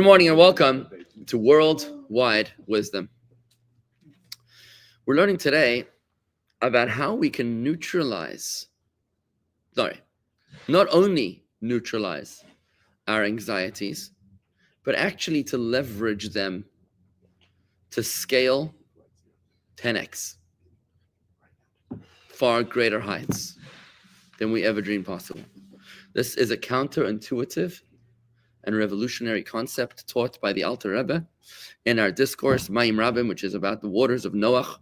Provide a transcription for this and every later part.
Good morning and welcome to Worldwide Wisdom. We're learning today about how we can not only neutralize our anxieties, but actually to leverage them to scale 10x, far greater heights than we ever dreamed possible. This is a counterintuitive and revolutionary concept taught by the Rebbe in our discourse, Mayim, Rabim, which is about the waters of Noach.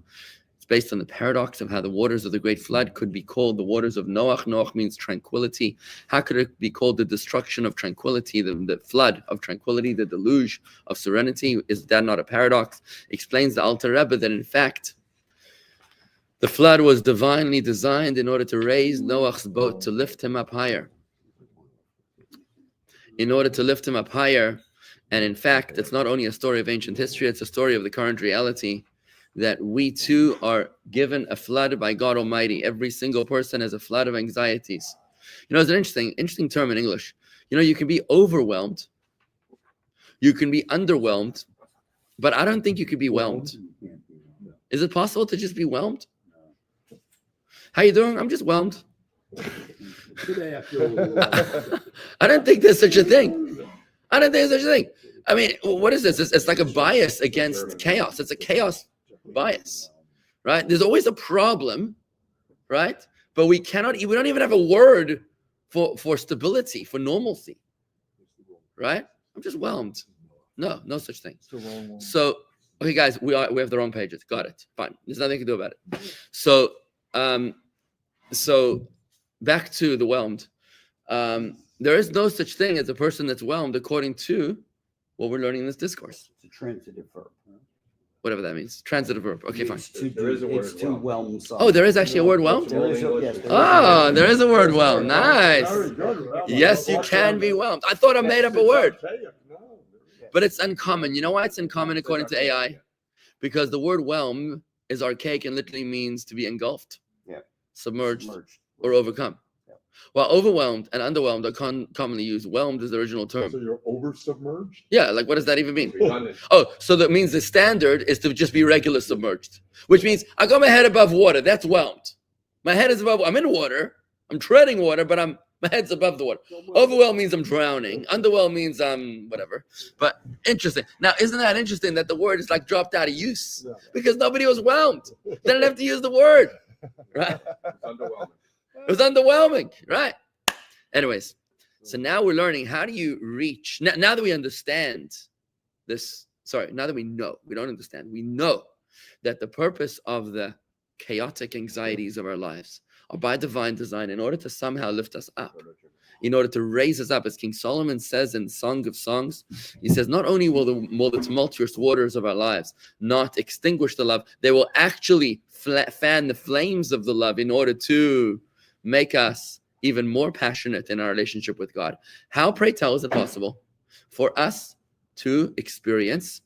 It's based on the paradox of how the waters of the great flood could be called the waters of Noach. Noach means tranquility. How could it be called the destruction of tranquility, the flood of tranquility, the deluge of serenity? Is that not a paradox? Explains the Rebbe that in fact, the flood was divinely designed in order to raise Noach's boat, to lift him up higher. In order to lift him up higher. And in fact, it's not only a story of ancient history, it's a story of the current reality that we too are given a flood by God Almighty. Every single person has a flood of anxieties. It's an interesting term in English. You can be overwhelmed, you can be underwhelmed, but I don't think you could be whelmed. Is it possible to just be whelmed? How you doing? I'm just whelmed. Today I feel I don't think there's such a thing. I mean, what is this? It's like a bias against chaos. It's a chaos bias, right? There's always a problem, right? But we don't even have a word for stability, for normalcy, right? I'm just whelmed. No such thing. So, okay, guys, we have the wrong pages. Got it. Fine. There's nothing to do about it. So back to the whelmed. There is no such thing as a person that's whelmed according to what we're learning in this discourse. It's a transitive verb. Whatever that means. Transitive verb. Okay, fine. There is a word whelm. Oh, there is actually a word whelmed? There is a word whelmed. Nice. Yes, you can be whelmed. I thought I made up a word. But it's uncommon. You know why it's uncommon according to AI? Because the word whelm is archaic and literally means to be engulfed, submerged, or overcome. While overwhelmed and underwhelmed are commonly used, whelmed is the original term. So you're over-submerged? Yeah, like what does that even mean? So that means the standard is to just be regular submerged, which means I got my head above water. That's whelmed. My head is above. I'm in water. I'm treading water, but my head's above the water. Overwhelmed means I'm drowning. Underwhelmed means I'm whatever. But interesting. Now, isn't that interesting that the word is like dropped out of use? Because nobody was whelmed. They didn't have to use the word. Right? It was underwhelming, right? Anyways, so now we're learning how do you reach, now that we understand this, now that we know, we don't understand, we know that the purpose of the chaotic anxieties of our lives are by divine design in order to somehow lift us up, in order to raise us up. As King Solomon says in Song of Songs, he says, not only will the tumultuous waters of our lives not extinguish the love, they will actually fan the flames of the love in order to make us even more passionate in our relationship with God. How, pray tell, is it possible for us to experience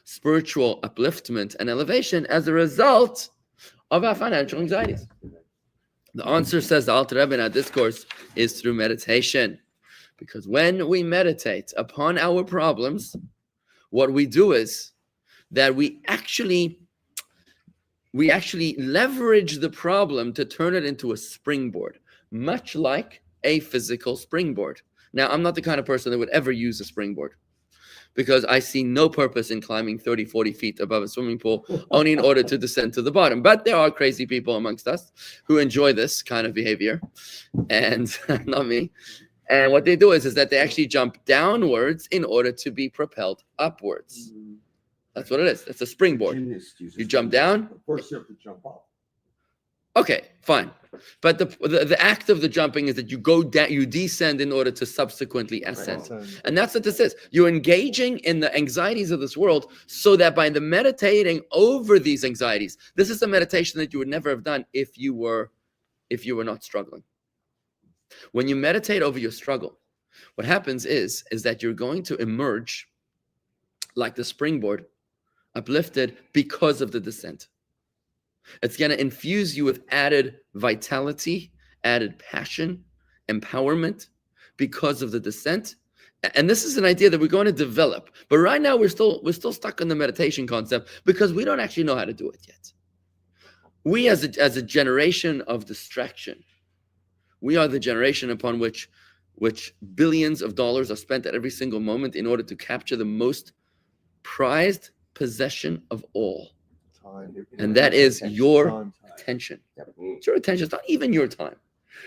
spiritual upliftment and elevation as a result of our financial anxieties? The answer, says the Alter Rebbe in our discourse, is through meditation. Because when we meditate upon our problems, what we do is that we actually leverage the problem to turn it into a springboard, much like a physical springboard. Now, I'm not the kind of person that would ever use a springboard because I see no purpose in climbing 30, 40 feet above a swimming pool only in order to descend to the bottom. But there are crazy people amongst us who enjoy this kind of behavior, and not me. And what they do is that they actually jump downwards in order to be propelled upwards. That's what it is. It's a springboard. You jump down. Of course, you have to jump up. Okay, fine. But the act of the jumping is that you go down, you descend in order to subsequently ascend. And that's what this is. You're engaging in the anxieties of this world so that by the meditating over these anxieties, this is a meditation that you would never have done if you were not struggling. When you meditate over your struggle, what happens is that you're going to emerge like the springboard, uplifted because of the descent. It's going to infuse you with added vitality, added passion, empowerment because of the descent. And this is an idea that we're going to develop. But right now we're still stuck on the meditation concept because we don't actually know how to do it yet. We as a generation of distraction, we are the generation upon which billions of dollars are spent at every single moment in order to capture the most prized possession of all. Time. And that is your attention. It's your attention. It's not even your time.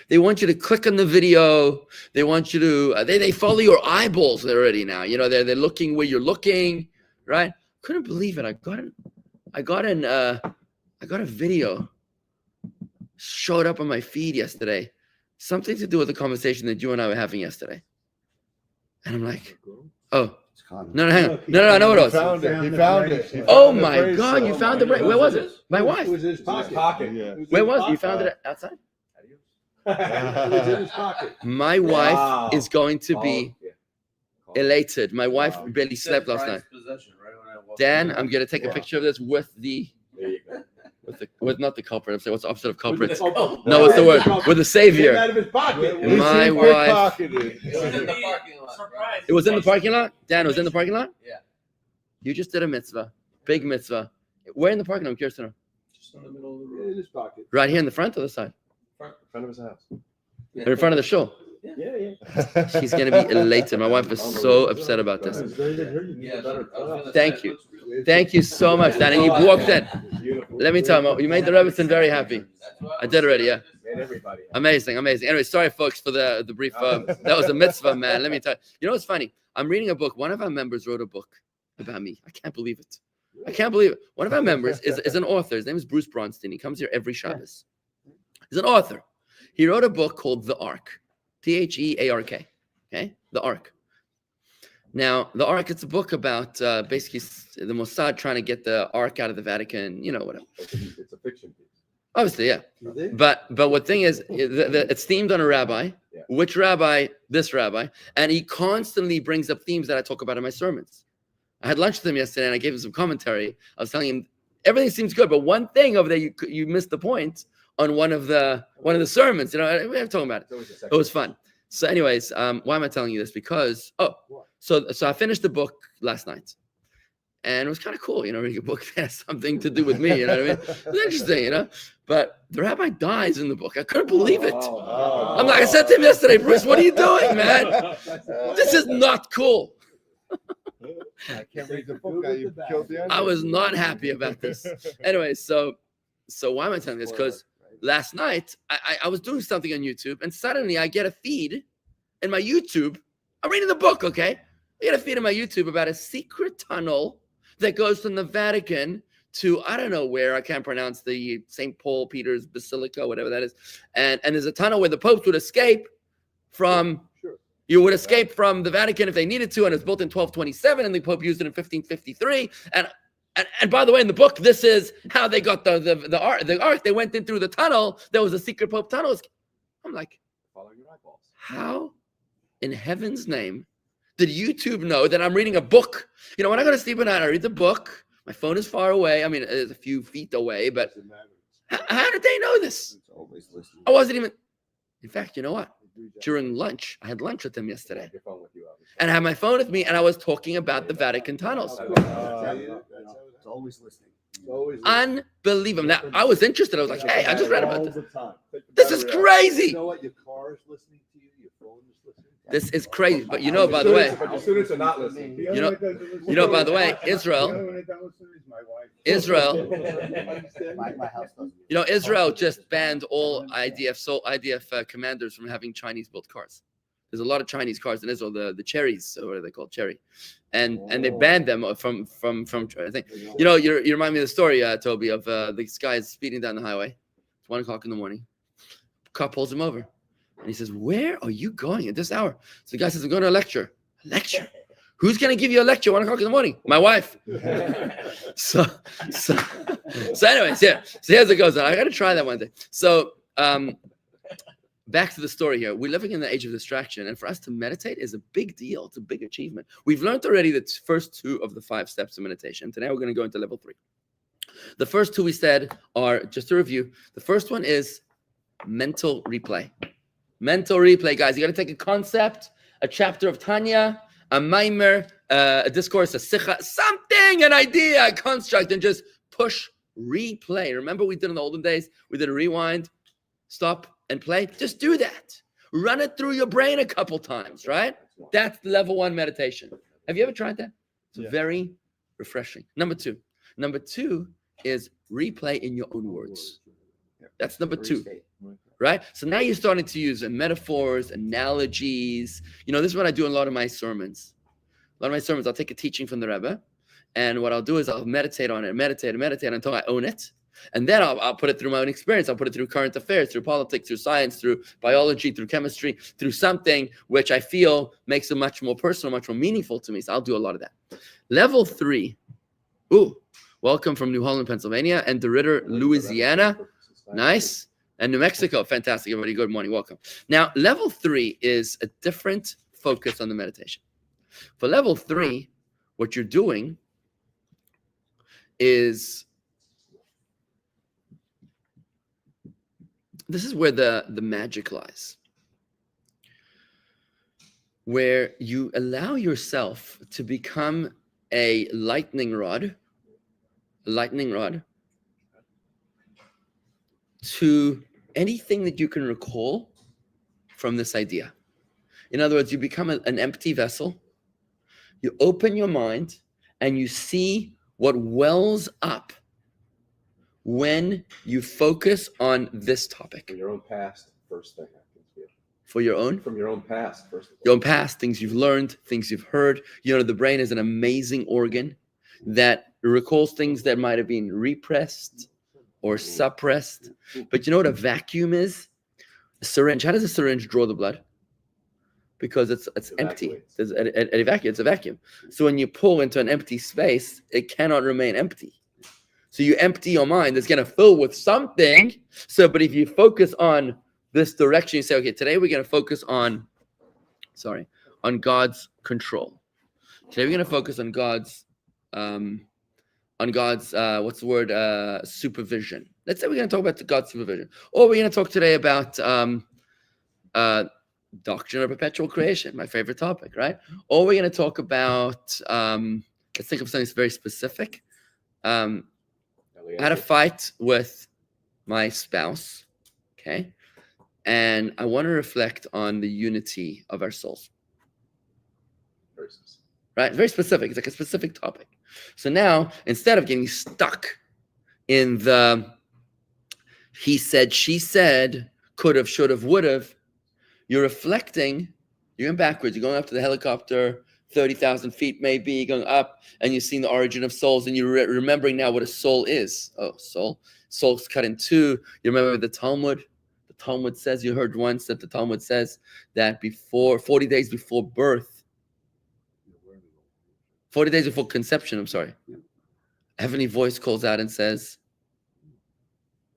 They want you to click on the video. They want you to. They follow your eyeballs already now. You know, they're looking where you're looking, right? Couldn't believe it. I got a video showed up on my feed yesterday. Something to do with the conversation that you and I were having yesterday. And I'm like, oh. No, hang on. No, I know what it was. He found it. Oh my God, you found the break. Where was it? My wife. It was in his pocket. Yeah. Where was it? You found it outside? It was in his pocket. My wife is going to be elated. My wife barely slept last night. Dan, I'm going to take a picture of this with the... With not the culprit. I'm saying, what's the opposite of culprit? No, what's the word? With the savior. Out of his pocket. My wife. It was in the parking lot. It was in the parking lot? Dan, it was in the parking lot? Yeah. You just did a mitzvah. Big mitzvah. Where in the parking lot? I'm curious to know. Just in the middle of the road. In his pocket. Right here in the front or the side? front of his house. Or in front of the show? Yeah. She's going to be elated. My wife is so upset about this. Thank you. Thank you so much, Dan. And you walked in. Let me tell you, you made the Rebbe very happy. I did already, yeah. Amazing. Anyway, sorry, folks, for the brief. That was a mitzvah, man. Let me tell you. You know what's funny? I'm reading a book. One of our members wrote a book about me. I can't believe it. One of our members is an author. His name is Bruce Bronstein. He comes here every Shabbos. He's an author. He wrote a book called The Ark. Theark. Okay? The Ark. Now, the Ark, it's a book about basically the Mossad trying to get the Ark out of the Vatican, you know, whatever. It's a fiction piece. Obviously, yeah. But what thing is, it's themed on a rabbi. Yeah. Which rabbi? This rabbi. And he constantly brings up themes that I talk about in my sermons. I had lunch with him yesterday, and I gave him some commentary. I was telling him, everything seems good, but one thing over there, you missed the point on one of the sermons. You know, we were talking about it. It was fun. So anyways, why am I telling you this? Because, so I finished the book last night. And it was kind of cool, you know, reading a book that has something to do with me, you know what I mean? It was interesting, you know? But the rabbi dies in the book. I couldn't believe it. I'm like, I said to him yesterday, Bruce, what are you doing, man? This is not cool. I can't read the book. You killed the I was not happy about this. Anyway, so why am I telling this? Because last night, I was doing something on YouTube, and suddenly I get a feed in my YouTube. I'm reading the book, okay? I get a feed in my YouTube about a secret tunnel that goes from the Vatican to, I don't know where, I can't pronounce the St. Paul Peter's Basilica, whatever that is. And there's a tunnel where the popes would escape from, you would escape from the Vatican if they needed to, and it's built in 1227, and the Pope used it in 1553. And by the way, in the book, this is how they got the ark. They went in through the tunnel. There was a secret Pope tunnel. I'm like, how in heaven's name did YouTube know that I'm reading a book? You know, when I go to sleep at night, I read the book. My phone is far away. I mean, it's a few feet away, but how did they know this? I wasn't even. In fact, you know what? During lunch, I had lunch with them yesterday. And I had my phone with me, and I was talking about the Vatican tunnels. It's always listening. Unbelievable. Now, I was interested. I was like, hey, I just read about this. This is crazy. You know what? Your car is listening to you. Your phone is listening. This is crazy. But you know, by the way, But your students are not listening. you know, by the way, Israel, My house doesn't. you know, Israel just banned all IDF commanders from having Chinese-built cars. There's a lot of Chinese cars in Israel, the cherries, or what are they called, cherry, and they banned them from. I think, you know, you remind me of the story, Toby, of this guy is speeding down the highway. It's 1 o'clock in the morning. Cop pulls him over, and he says, "Where are you going at this hour?" So the guy says, "I'm going to a lecture." A lecture? Who's going to give you a lecture 1 o'clock in the morning? My wife. So anyways, yeah. So here's it goes on. I got to try that one day. So back to the story here. We're living in the age of distraction, and for us to meditate is a big deal. It's a big achievement. We've learned already the first 2 of the 5 steps of meditation. Today we're going to go into level 3. The first 2 we said are, just to review, the first one is mental replay. Mental replay, guys. You got to take a concept, a chapter of Tanya, a Mayim, a discourse, a sicha, something, an idea, a construct, and just push replay. Remember we did in the olden days? We did a rewind, stop, and play. Just do that. Run it through your brain a couple times, right? That's level 1 meditation. Have you ever tried that? It's very refreshing. Number two is replay in your own words. That's number 2, right? So now you're starting to use metaphors, analogies. This is what I do in a lot of my sermons. I'll take a teaching from the Rebbe, and what I'll do is I'll meditate on it, meditate until I own it. And then I'll put it through my own experience. I'll put it through current affairs, through politics, through science, through biology, through chemistry, through something which I feel makes it much more personal, much more meaningful to me. So I'll do a lot of that. Level 3. Welcome from New Holland, Pennsylvania, and DeRidder, Louisiana. Nice. And New Mexico. Fantastic, everybody. Good morning. Welcome. Now, level 3 is a different focus on the meditation. For level 3, what you're doing is, this is where the magic lies, where you allow yourself to become a lightning rod to anything that you can recall from this idea. In other words, you become an empty vessel. You open your mind and you see what wells up when you focus on this topic. From your own past, first thing happens. Yeah. For your own? From your own past, first. Your own past, things you've learned, things you've heard. The brain is an amazing organ that recalls things that might have been repressed or suppressed. But you know what a vacuum is? A syringe. How does a syringe draw the blood? Because it's empty. It evacuates. It's a vacuum. So when you pull into an empty space, it cannot remain empty. So you empty your mind. It's going to fill with something. But if you focus on this direction, you say, okay, today we're going to focus on God's control. Today we're going to focus on God's supervision. Let's say we're going to talk about God's supervision. Or we're going to talk today about doctrine of perpetual creation, my favorite topic, right? Or we're going to talk about, let's think of something very specific. I had a fight with my spouse, okay? And I want to reflect on the unity of our souls. Right? Very specific. It's like a specific topic. So now, instead of getting stuck in the he said, she said, could have, should have, would have, you're reflecting, you're going backwards, you're going up to the helicopter, 30,000 feet maybe, going up, and you've seen the origin of souls, and you're remembering now what a soul is. Oh, soul. Soul's cut in 2. You remember the Talmud? The Talmud says, you heard once that the Talmud says that 40 days before birth, 40 days before conception, a heavenly voice calls out and says,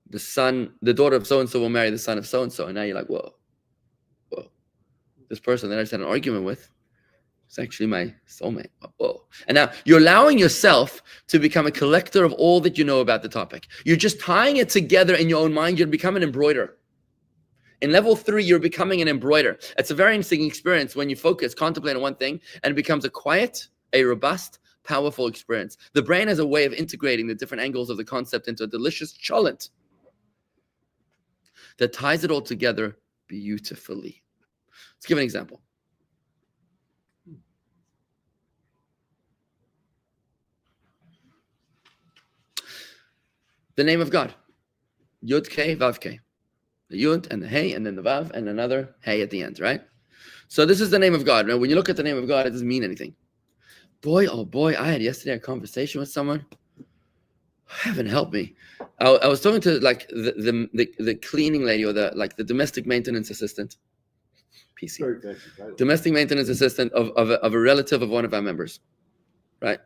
the daughter of so-and-so will marry the son of so-and-so. And now you're like, whoa. This person that I just had an argument with is actually my soulmate. Whoa. And now you're allowing yourself to become a collector of all that you know about the topic. You're just tying it together in your own mind. You're becoming an embroiderer. In level 3, you're becoming an embroiderer. It's a very interesting experience when you focus, contemplate on one thing, and it becomes a quiet, a robust, powerful experience. The brain has a way of integrating the different angles of the concept into a delicious cholent that ties it all together beautifully. Let's give an example. The name of God. Yud K, Vav K. The Yud and the Hey and then the Vav and another Hey at the end, right? So this is the name of God. Now, when you look at the name of God, it doesn't mean anything. Boy, oh boy, I had yesterday a conversation with someone. Heaven help me. I was talking to like the cleaning lady or the domestic maintenance assistant. PC. Domestic maintenance assistant of a relative of one of our members. Right?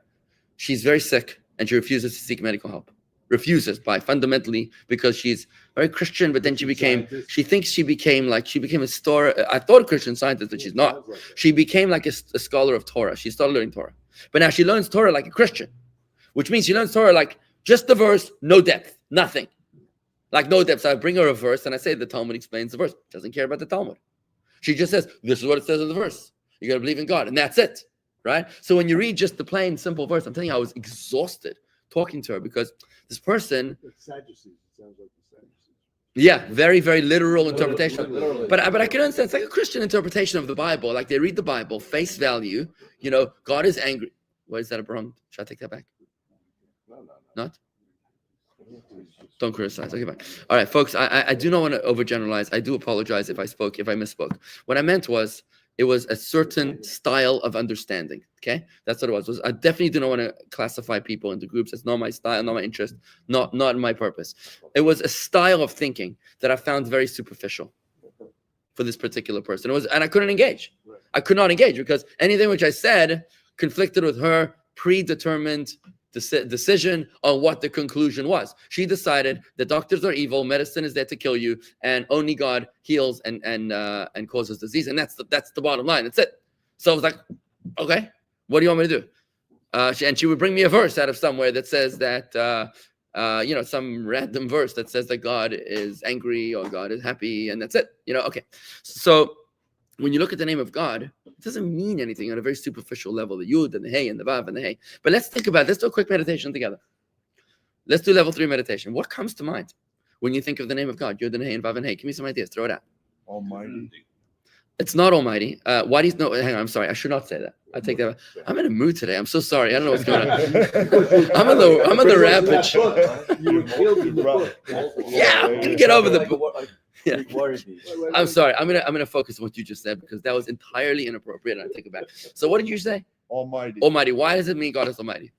She's very sick and she refuses to seek medical help. Refuses fundamentally because she's very Christian, but then she became a store. I thought a Christian scientist, but she's not. She became like a scholar of Torah. She started learning Torah. But now she learns Torah like a Christian, which means she learns Torah like just the verse, no depth, nothing. Like no depth. So I bring her a verse and I say the Talmud explains the verse. Doesn't care about the Talmud. She just says, this is what it says in the verse. You got to believe in God. And that's it. right? So when you read just the plain, simple verse, I'm telling you, I was exhausted talking to her because this person, It's Sadducees. It sounds like the Sadducees. yeah, very, very literal interpretation. Literally. But I can understand, it's like a Christian interpretation of the Bible. Like they read the Bible, face value, God is angry. What is that, a wrong? Should I take that back? No. Not? Don't criticize. Okay, fine. All right, folks, I do not want to overgeneralize. I do apologize if I misspoke. What I meant was, it was a certain style of understanding. Okay, that's what it was. I definitely do not want to classify people into groups. It's not my style, not my interest, not my purpose. It was a style of thinking that I found very superficial for this particular person. And I couldn't engage. I could not engage because anything which I said conflicted with her predetermined decision on what the conclusion was. She decided that doctors are evil, medicine is there to kill you, and only God heals and causes disease, and that's the bottom line. That's it. So I was like, okay, what do you want me to do? And she would bring me a verse out of somewhere that says that some random verse that says that God is angry or God is happy, and that's it. Okay. So when you look at the name of God, it doesn't mean anything on a very superficial level, the Yud and the Hey and the Vav and the Hey. But let's think about it. Let's do a quick meditation together. Let's do level 3 meditation. What comes to mind when you think of the name of God, Yud and Hey and Vav and Hey? Give me some ideas. Throw it out. Almighty. It's not Almighty. Why do you know? Hang on. I'm sorry. I should not say that. I take that. I'm in a mood today. I'm so sorry. I don't know what's going on. I'm on the rampage. Yeah, I'm gonna get over the book. Yeah. I'm sorry. I'm gonna focus on what you just said because that was entirely inappropriate, and I take it back. So what did you say? Almighty. Almighty. Why does it mean God is Almighty?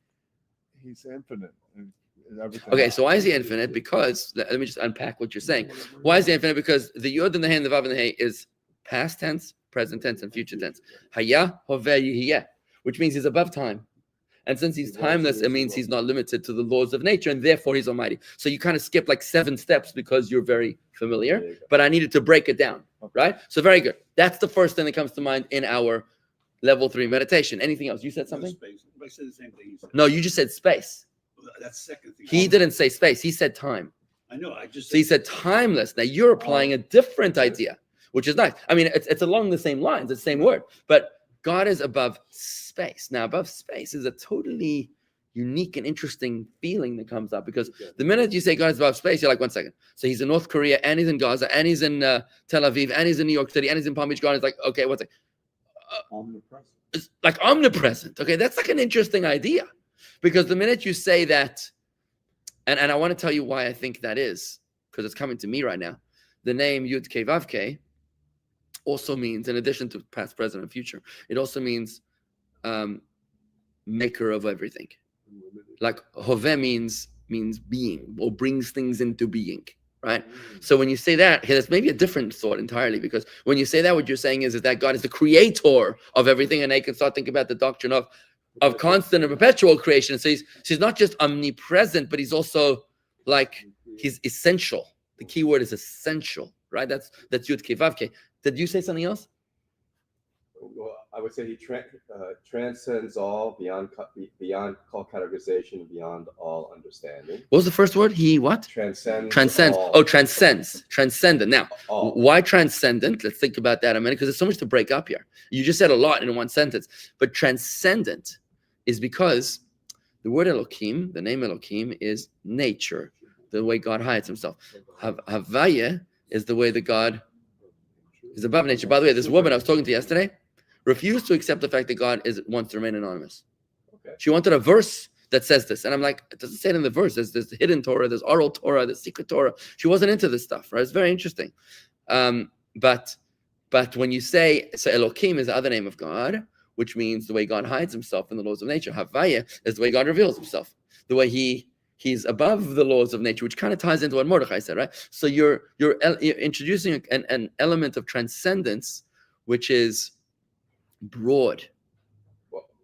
He's infinite. And everything. Okay, so why is he infinite? Because let me just unpack what you're saying. Why is he infinite? Because the Yod and the Hey and the Vav and the Hey is past tense, present tense, and future tense. Haya, Hoveh, Yihiyeh, which means he's above time. And since he's timeless, it means he's not limited to the laws of nature, and therefore he's almighty. So you kind of skip like 7 steps because you're very familiar, but I needed to break it down, right? So very good. That's the first thing that comes to mind in our level 3 meditation. Anything else? You said something? Space. I said the same thing he said. No, you just said space. That's the second thing. He didn't say space. He said time. I know. I just. So he said timeless. Now you're applying a different idea, which is nice. I mean, it's along the same lines, it's the same word, but God is above space. Now, above space is a totally unique and interesting feeling that comes up because the minute you say God is above space, you're like, 1 second. So he's in North Korea, and he's in Gaza, and he's in Tel Aviv, and he's in New York City, and he's in Palm Beach Gardens. Like, okay, what's it? Omnipresent. It's like omnipresent. Okay, that's like an interesting idea because the minute you say that, and I want to tell you why I think that is because it's coming to me right now. The name Yud Kei Vav Kei also means, in addition to past, present, and future, it also means maker of everything. Like Hoveh means being or brings things into being, right? So when you say that, there's maybe a different thought entirely because when you say that, what you're saying is that God is the creator of everything, and they can start thinking about the doctrine of constant and perpetual creation. So he's not just omnipresent, but he's also like he's essential. The key word is essential, right? That's Yud Kei Vav Kei. Did you say something else? Well, I would say he transcends all, beyond all categorization, beyond all understanding. What was the first word? He what? Transcends. All. Oh, transcends. Transcendent. Now, all. Why transcendent? Let's think about that a minute because there's so much to break up here. You just said a lot in one sentence. But transcendent is because the word Elohim, the name Elohim, is nature, the way God hides himself. Havaya is the way that God is above nature. By the way, this woman I was talking to yesterday refused to accept the fact that God wants to remain anonymous. Okay. She wanted a verse that says this. And I'm like, it doesn't say it in the verse. There's hidden Torah, there's oral Torah, there's secret Torah. She wasn't into this stuff, right? It's very interesting. But when you say, so Elohim is the other name of God, which means the way God hides himself in the laws of nature. Havaya is the way God reveals himself. The way he's above the laws of nature, which kind of ties into what Mordechai said, right? So you're introducing an element of transcendence, which is broad.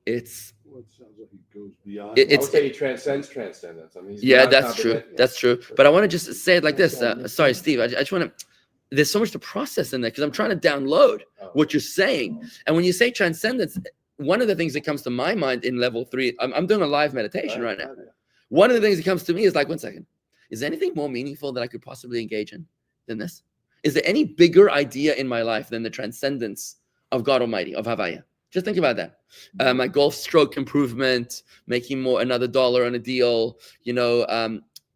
It sounds like he goes beyond. I would say he transcends transcendence. I mean, that's true. That's true. But I want to just say it like this. Sorry, Steve. I just want to. There's so much to process in there because I'm trying to download what you're saying. And when you say transcendence, one of the things that comes to my mind in level 3, I'm doing a live meditation right now. One of the things that comes to me is like, 1 second, is there anything more meaningful that I could possibly engage in than this? Is there any bigger idea in my life than the transcendence of God Almighty, of Havaya? Just think about that. My golf stroke improvement, making more another dollar on a deal,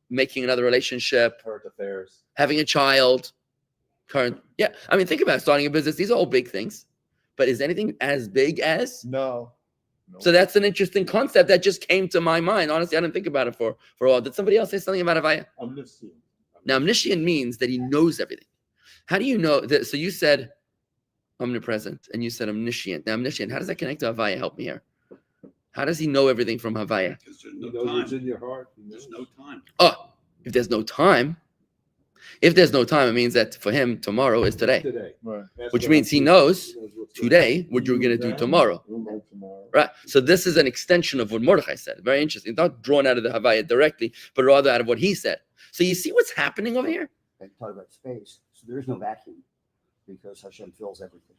making another relationship, Current affairs. having a child, current. Yeah, I mean, think about it, starting a business. These are all big things. But is anything as big as? No. So that's an interesting concept that just came to my mind. Honestly, I didn't think about it for a while. Did somebody else say something about Havaya? Omniscient. Now, omniscient means that he knows everything. How do you know that? So you said omnipresent and you said omniscient. Now, omniscient, how does that connect to Havaya? Help me here. How does he know everything from Havaya? Because there's He no knows what's time. in your heart. There's no time. Oh, if there's no time, it means that for him, tomorrow is today. Right. Which means he knows today what you're going to do tomorrow. Right. So this is an extension of what Mordechai said. Very interesting. It's not drawn out of the Havaya directly, but rather out of what he said. So you see what's happening over here? And talk about space. So there is no vacuum because Hashem fills everything.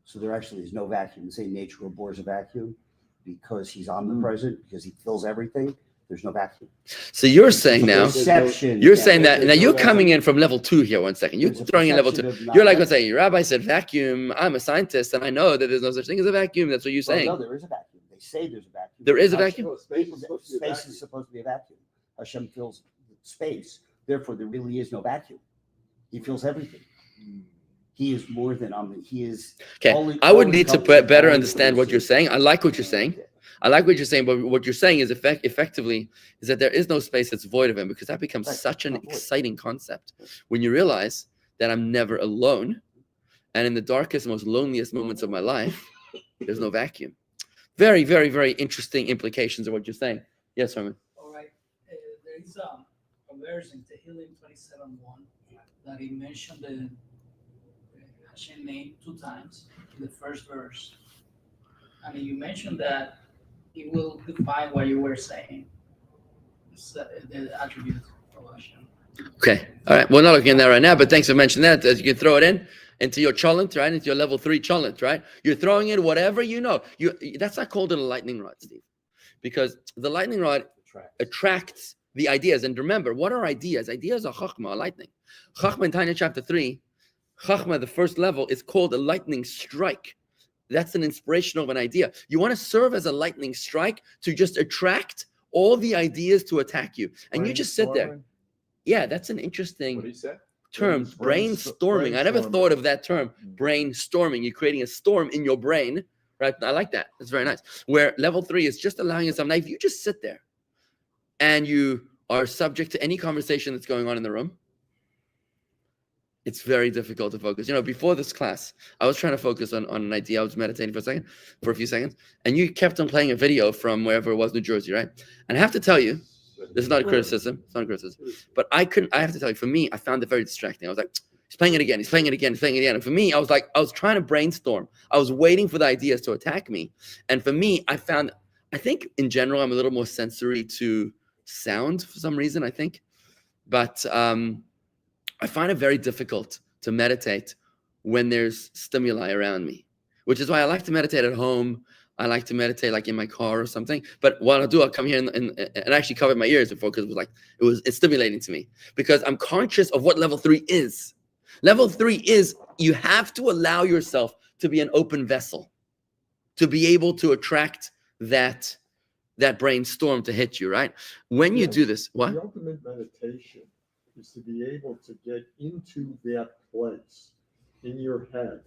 So there actually is no vacuum. The same nature abhors a vacuum because he's omnipresent, because he fills everything. There's no vacuum. So you're saying now, Perception. you're saying that now you're coming in from level 2 here. 1 second. You're There's a throwing in level 2. perception of You're like, not- let's say, Rabbi said vacuum. I'm a scientist and I know that there's no such thing as a vacuum. That's what you're Well, saying. no, there is a vacuum. They say there's a vacuum. There is a Hashem- vacuum? Space is supposed to be a vacuum. Hashem fills space. Therefore, there really is no vacuum. He fills everything. He is more than he is. Okay. I would need to better understand what you're saying. I like what you're saying. I like what you're saying, but what you're saying is effectively is that there is no space that's void of him, because that becomes Right, such an not void. exciting concept when you realize that I'm never alone, and in the darkest, most loneliest moments of my life, there's no vacuum. Very, very, very interesting implications of what you're saying. Yes, Herman. All right. There is a verse in Tehillim 27:1 that he mentioned the Hashem name 2 times in the first verse. And you mentioned that it will define what you were saying. It's, the attribute of Hashem. Okay. All right. We're not looking at that right now, but thanks for mentioning that. As you can throw it into your cholent, right? Into your level 3 cholent, right? You're throwing in whatever you know. That's not called a lightning rod, Steve, because the lightning rod attracts the ideas. And remember, what are ideas? Ideas are chachma, a lightning. Chachma in Tanya chapter 3, chachma, the first level, is called a lightning strike. That's an inspiration of an idea. You want to serve as a lightning strike to just attract all the ideas to attack you. And you just sit there. Yeah, that's an interesting What do you say? term, brainstorming. I never thought of that term, brainstorming. You're creating a storm in your brain, right? I like that. That's very nice. Where level 3 is just allowing yourself. Now, if you just sit there and you are subject to any conversation that's going on in the room, it's very difficult to focus. Before this class, I was trying to focus on an idea. I was meditating for a few seconds, and you kept on playing a video from wherever it was, New Jersey, right? And I have to tell you, this is not a criticism. It's not a criticism. But I have to tell you, for me, I found it very distracting. I was like, he's playing it again. He's playing it again. He's playing it again. And for me, I was trying to brainstorm. I was waiting for the ideas to attack me. And for me, I think in general, I'm a little more sensory to sound for some reason, I think. But I find it very difficult to meditate when there's stimuli around me, which is why I like to meditate at home. I like to meditate like in my car or something. But what I'll do, I'll come here and actually cover my ears before, because it's stimulating to me, because I'm conscious of what level 3 is. Level 3 is you have to allow yourself to be an open vessel, to be able to attract that brainstorm to hit you, right? When you do this, what? The ultimate meditation is to be able to get into that place in your head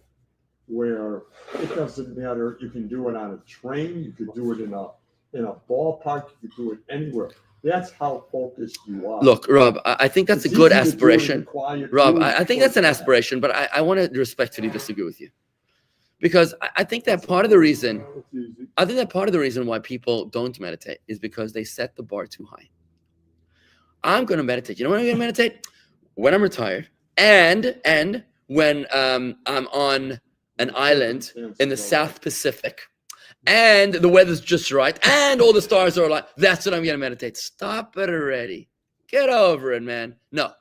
where it doesn't matter. You can do it on a train, you could do it in a ballpark, you could do it anywhere. That's how focused you are. Look, Rob, I think that's It's a good easy to do it in aspiration. quiet Rob, rooms I think that's an towards that. aspiration, but I want to respectfully disagree with you, because I think that part of the reason why people don't meditate is because they set the bar too high. I'm going to meditate. You know when I'm going to meditate? When I'm retired, and when I'm on an island in the South Pacific, and the weather's just right, and all the stars are aligned. That's when I'm going to meditate. Stop it already. Get over it, man. No,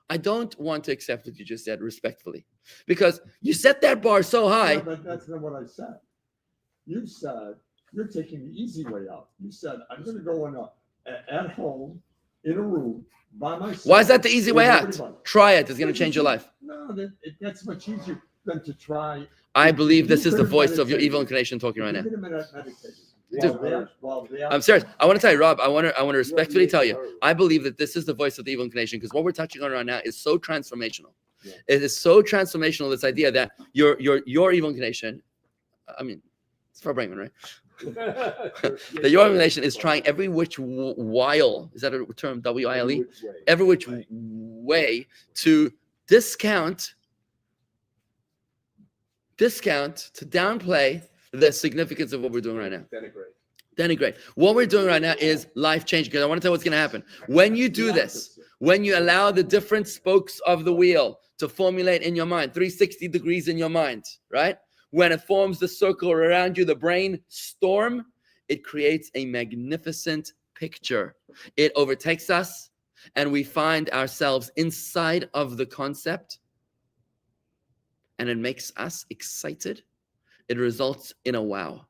I don't want to accept what you just said respectfully, because you set that bar so high. Yeah, but that's not what I said. You said you're taking the easy way out. You said I'm going to go at home in a room by myself. Why is that the easy way with out? everybody. Try it. It's going to change your life. No, that's much easier. than to try. I believe this You is the could've voice of your meditated. evil inclination talking right You now. could have meditated. Dude. While they're I'm serious. I want to tell you, Rob, I want to respectfully tell you, I believe that this is the voice of the evil inclination, because what we're touching on right now is so transformational. Yeah. It is so transformational, this idea that your evil inclination, I mean, it's for Brayman, right? That your inclination is trying every which while, is that a term, W-I-L-E? Every which way to discount, to downplay the significance of what we're doing right now. Denigrate. What we're doing right now is life changing, because I want to tell you what's going to happen. When you do this, when you allow the different spokes of the wheel to formulate in your mind, 360 degrees in your mind, right? When it forms the circle around you, the brain storm, it creates a magnificent picture. It overtakes us, and we find ourselves inside of the concept, and it makes us excited. It results in a wow.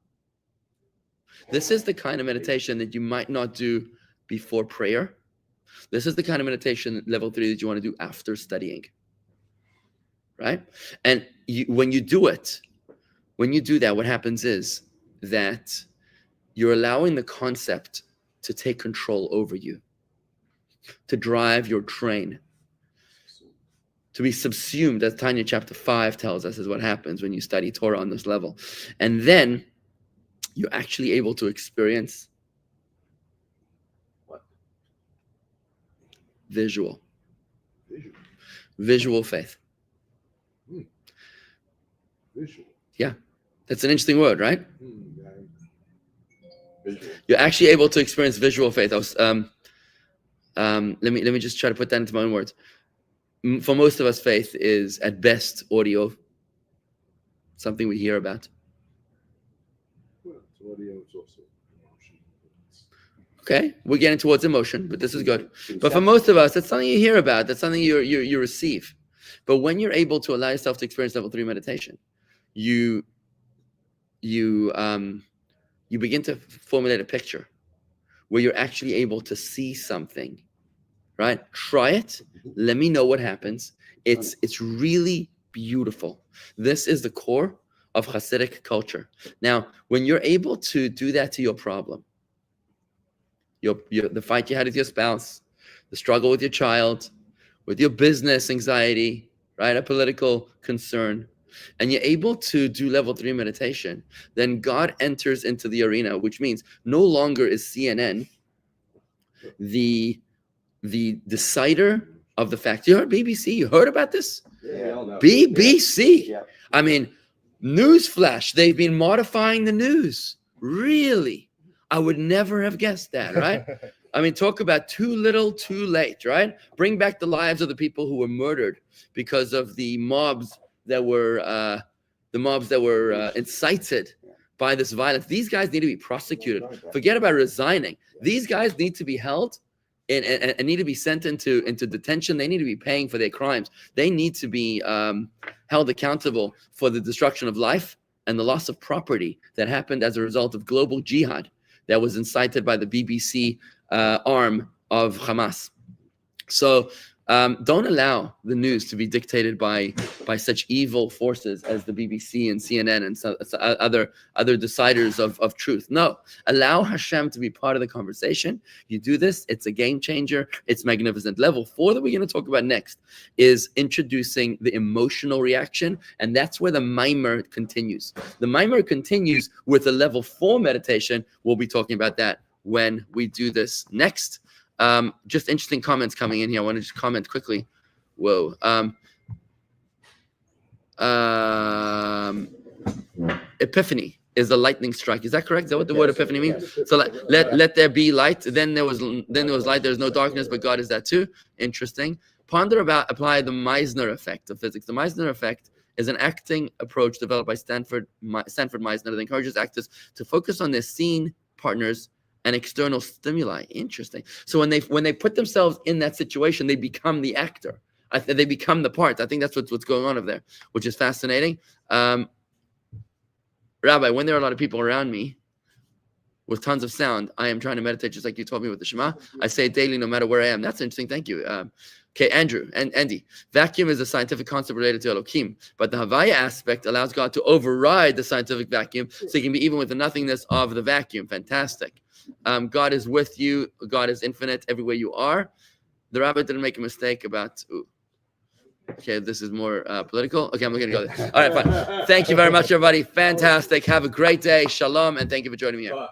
This is the kind of meditation that you might not do before prayer. This is the kind of meditation, level 3, that you want to do after studying, right? And when you do it, when you do that, what happens is that you're allowing the concept to take control over you, to drive your train, to be subsumed, as Tanya chapter 5 tells us, is what happens when you study Torah on this level. And then you're actually able to experience what? Visual faith. Visual. Yeah, that's an interesting word, right? Visual. You're actually able to experience visual faith. I was, let me just try to put that into my own words. For most of us, faith is at best audio, something we hear about. Okay, we're getting towards emotion, but this is good. But for most of us, that's something you hear about. That's something you receive. But when you're able to allow yourself to experience level 3 meditation, you begin to formulate a picture where you're actually able to see something, right? Try it. Let me know what happens. It's really beautiful. This is the core of Hasidic culture. Now, when you're able to do that to your problem, the fight you had with your spouse, the struggle with your child, with your business anxiety, right? A political concern, and you're able to do level 3 meditation, then God enters into the arena, which means no longer is CNN the decider of the fact. You heard BBC? You heard about this? Yeah, we all know. BBC. Yeah. I mean, newsflash, they've been modifying the news. Really? I would never have guessed that, right? I mean, talk about too little, too late, right? Bring back the lives of the people who were murdered because of the mobs that were incited by this violence. These guys need to be prosecuted. Forget about resigning. These guys need to be held and need to be sent into detention. They need to be paying for their crimes. They need to be held accountable for the destruction of life and the loss of property that happened as a result of global jihad that was incited by the BBC arm of Hamas. So don't allow the news to be dictated by such evil forces as the BBC and CNN and so other deciders of truth. No, allow Hashem to be part of the conversation. You do this, it's a game changer. It's magnificent. Level 4 that we're going to talk about next is introducing the emotional reaction, and that's where the Mayim continues. The Mayim continues with the level 4 meditation. We'll be talking about that when we do this next. Just interesting comments coming in here. I want to just comment quickly. Whoa. Epiphany is a lightning strike. Is that correct? Is that what the word epiphany means? So let there be light. Then there was light. There's no darkness, but God is that too. Interesting. Ponder about, apply the Meissner effect of physics. The Meissner effect is an acting approach developed by Stanford Meissner that encourages actors to focus on their scene partners and external stimuli. Interesting. So when they put themselves in that situation, they become the actor. They become the part. I think that's what's going on over there, which is fascinating. Rabbi, when there are a lot of people around me, with tons of sound. I am trying to meditate just like you taught me with the Shema. I say it daily no matter where I am. That's interesting. Thank you. Okay, Andrew and Andy. Vacuum is a scientific concept related to Elohim, but the Havaya aspect allows God to override the scientific vacuum, so he can be even with the nothingness of the vacuum. Fantastic. God is with you. God is infinite everywhere you are. The rabbi didn't make a mistake about... Okay, this is more political. Okay, I'm going to go there. All right, fine. Thank you very much, everybody. Fantastic. Have a great day. Shalom, and thank you for joining me here.